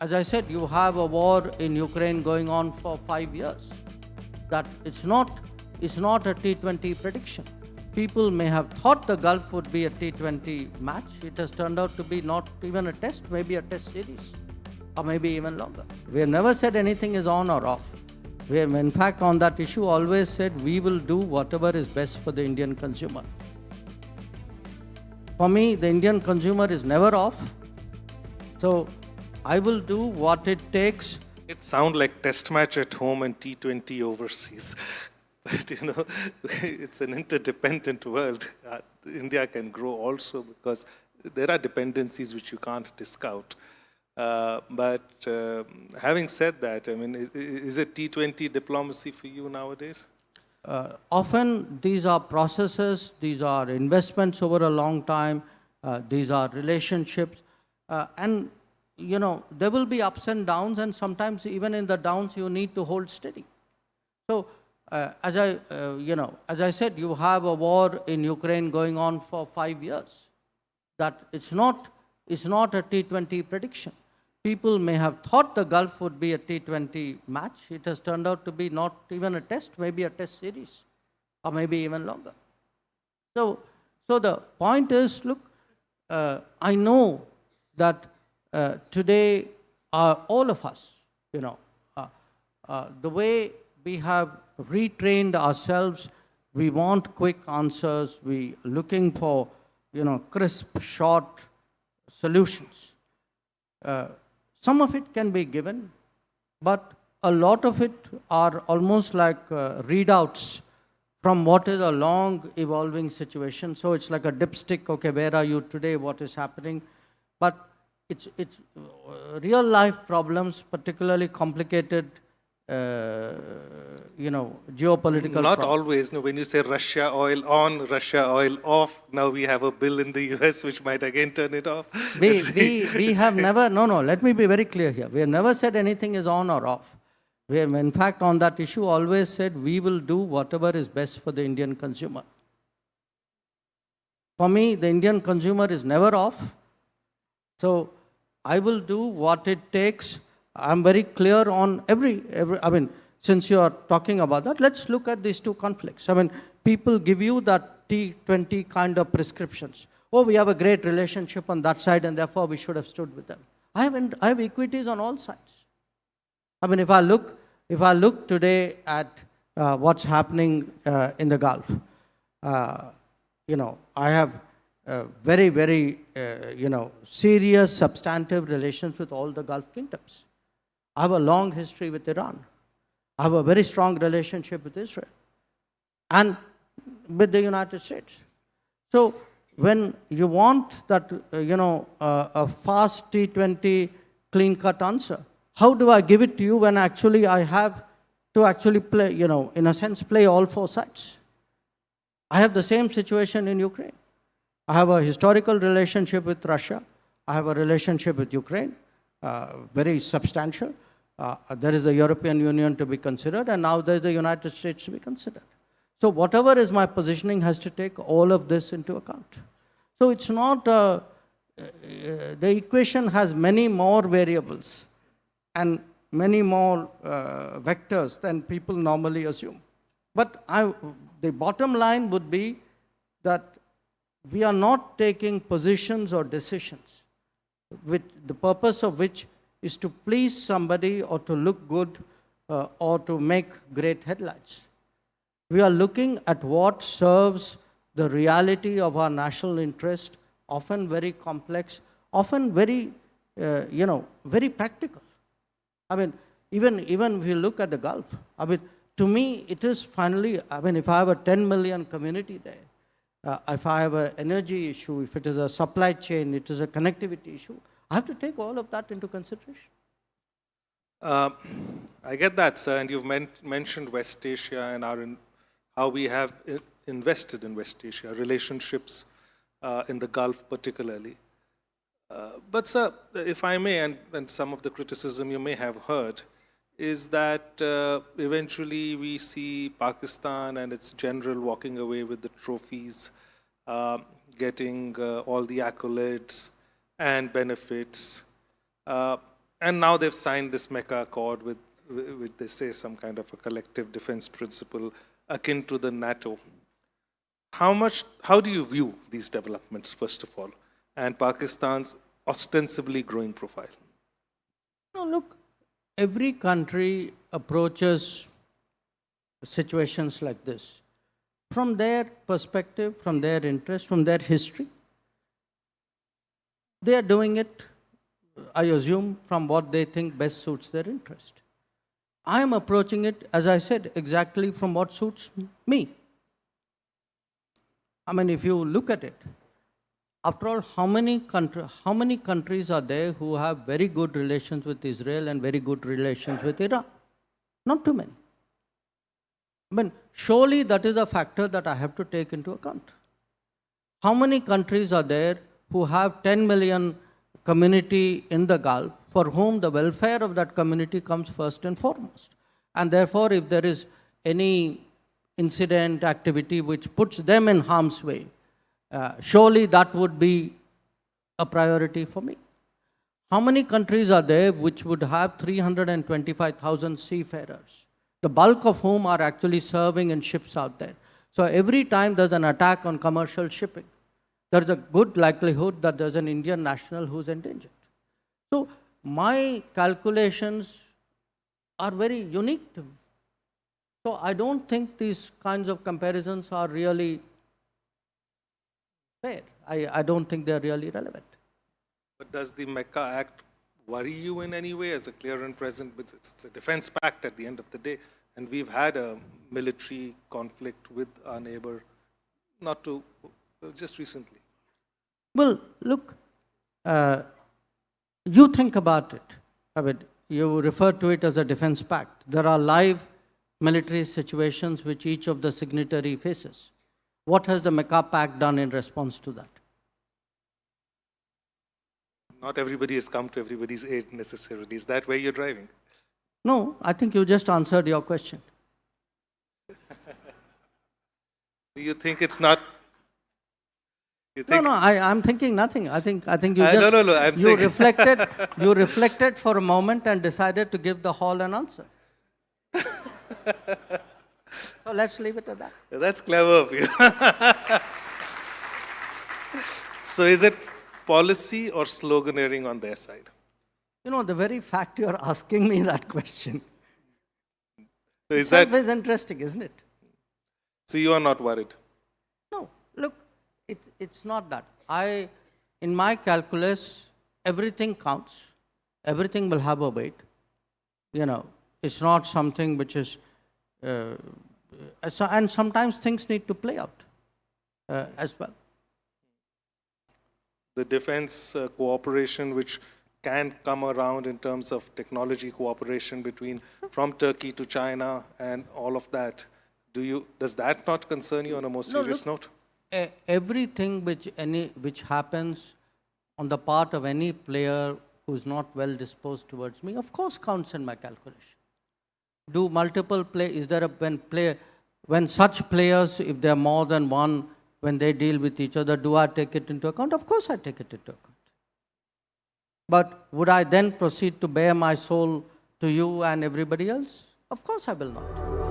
As I said, you have a war in Ukraine going on for 5 years. That it's not a T20 prediction. People may have thought the Gulf would be a T20 match. It has turned out to be not even a test, maybe a test series, or maybe even longer. We have never said anything is on or off. We have, in fact, on that issue, always said we will do whatever is best for the Indian consumer. For me, the Indian consumer is never off. So I will do what it takes. It sounds like test match at home and T20 overseas. But it's an interdependent world. India can grow also because there are dependencies which you can't discount. But having said that, I mean, is it T20 diplomacy for you nowadays? Often these are processes, these are investments over a long time, these are relationships, and there will be ups and downs, and sometimes even in the downs you need to hold steady. So as I said, you have a war in Ukraine going on for 5 years. That it's not a T20 prediction. People may have thought the Gulf would be a T20 match. It has turned out to be not even a test, maybe a test series, or maybe even longer. So the point is, look, I know that today, all of us, the way we have retrained ourselves, we want quick answers, we are looking for, crisp, short solutions. Some of it can be given, but a lot of it are almost like readouts from what is a long evolving situation. So it's like a dipstick, okay, where are you today, what is happening? But it's real life problems, particularly complicated, geopolitical Not always. No, when you say Russia oil on, Russia oil off, now we have a bill in the US which might again turn it off. We have never, no, let me be very clear here. We have never said anything is on or off. We have, in fact, on that issue, always said we will do whatever is best for the Indian consumer. For me, the Indian consumer is never off. So I will do what it takes. I'm very clear on every, I mean, since you are talking about that, let's look at these two conflicts. I mean, people give you that T20 kind of prescriptions. Oh, we have a great relationship on that side and therefore we should have stood with them. I have equities on all sides. I mean, if I look today at what's happening in the Gulf, I have very, very, serious, substantive relations with all the Gulf kingdoms. I have a long history with Iran. I have a very strong relationship with Israel and with the United States. So when you want that, a fast T20 clean-cut answer, how do I give it to you when actually I have to actually play, in a sense, play all four sides? I have the same situation in Ukraine. I have a historical relationship with Russia. I have a relationship with Ukraine, very substantial. There is the European Union to be considered, and now there is the United States to be considered. So whatever is my positioning has to take all of this into account. So it's not, the equation has many more variables and many more vectors than people normally assume. But the bottom line would be that we are not taking positions or decisions with the purpose of which is to please somebody or to look good or to make great headlines. We are looking at what serves the reality of our national interest, often very complex, often very, very practical. I mean, even if you look at the Gulf, I mean, to me, it is finally, I mean, if I have a 10 million community there, if I have an energy issue, if it is a supply chain, it is a connectivity issue, I have to take all of that into consideration. I get that, sir, and you've mentioned West Asia and how we have invested in West Asia, relationships in the Gulf particularly. But sir, if I may, and some of the criticism you may have heard, is that eventually we see Pakistan and its general walking away with the trophies, getting all the accolades and benefits. and now they've signed this Mecca Accord with they say some kind of a collective defense principle akin to the NATO. How do you view these developments, first of all, and Pakistan's ostensibly growing profile? No, look, every country approaches situations like this from their perspective, from their interest, from their history. They are doing it, I assume, from what they think best suits their interest. I am approaching it, as I said, exactly from what suits me. I mean, if you look at it, after all, how many countries are there who have very good relations with Israel and very good relations with Iran? Not too many. I mean, surely that is a factor that I have to take into account. How many countries are there who have 10 million community in the Gulf for whom the welfare of that community comes first and foremost? And therefore, if there is any incident, activity which puts them in harm's way, surely that would be a priority for me. How many countries are there which would have 325,000 seafarers, the bulk of whom are actually serving in ships out there? So every time there's an attack on commercial shipping, there's a good likelihood that there's an Indian national who's endangered. So my calculations are very unique to me. So I don't think these kinds of comparisons are really fair. I don't think they're really relevant. But does the Mecca Act worry you in any way as a clear and present? It's a defense pact at the end of the day, and we've had a military conflict with our neighbor just recently. Well, look, you think about it. I mean, you refer to it as a defense pact. There are live military situations which each of the signatory faces. What has the Mecca Pact done in response to that? Not everybody has come to everybody's aid necessarily. Is that where you're driving? No, I think you just answered your question. Do you think it's not? No, I'm thinking nothing. I think you just no. I'm saying you reflected for a moment and decided to give the whole an answer. So let's leave it at that. That's clever of you. So is it policy or sloganeering on their side? You know, the very fact you're asking me that question is interesting, isn't it? So you are not worried? No, look, it's not that. In my calculus, everything counts. Everything will have a weight. You know, it's not something which is... and sometimes things need to play out as well. The defense cooperation which can come around in terms of technology cooperation from Turkey to China and all of that, does that not concern you on a more serious note? Everything which happens on the part of any player who's not well disposed towards me, of course counts in my calculation. Do multiple when such players, if there are more than one, when they deal with each other, do I take it into account? Of course I take it into account. But would I then proceed to bare my soul to you and everybody else? Of course I will not.